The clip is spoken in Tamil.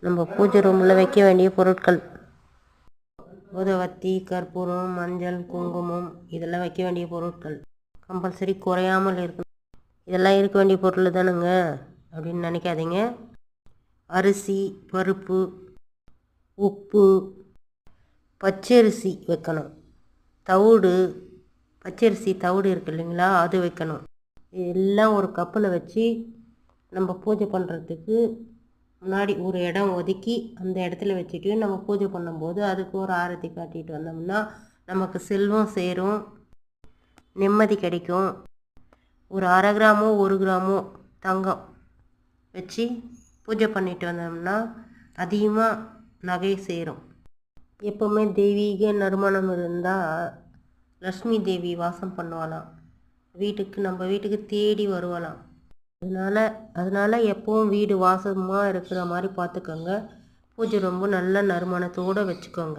நம்ம பூஜை ரூமில் வைக்க வேண்டிய பொருட்கள்: உதவத்தி, கற்பூரம், மஞ்சள், குங்குமம், இதெல்லாம் வைக்க வேண்டிய பொருட்கள். கம்பல்சரி குறையாமல் இருக்கணும். இதெல்லாம் இருக்க வேண்டிய பொருள் தானுங்க அப்படின்னு நினைக்காதீங்க. அரிசி, பருப்பு, உப்பு, பச்சரிசி வைக்கணும். தவிடு, பச்சரிசி தவிடு இருக்கு இல்லைங்களா, அது வைக்கணும். இதெல்லாம் ஒரு கப்பில் வச்சு நம்ம பூஜை பண்ணுறதுக்கு முன்னாடி ஒரு இடம் ஒதுக்கி அந்த இடத்துல வச்சுட்டு நம்ம பூஜை பண்ணும்போது அதுக்கு ஒரு ஆரத்தி காட்டிட்டு வந்தோம்னா நமக்கு செல்வம் சேரும், நிம்மதி கிடைக்கும். ஒரு 1/2 கிராமோ 1 கிராமோ தங்கம் வச்சு பூஜை பண்ணிட்டு வந்தோம்னா அதிகமாக நகை சேரும். எப்போவுமே தெய்வீக நறுமணம் இருந்தால் லக்ஷ்மி தேவி வாசம் பண்ணுவாளாம், நம்ம வீட்டுக்கு தேடி வருவாளாம். அதனால் எப்பவும் வீடு வாசமாக இருக்கிற மாதிரி பார்த்துக்கோங்க. பூஜை ரொம்ப நல்ல நறுமணத்தோடு வச்சுக்கோங்க.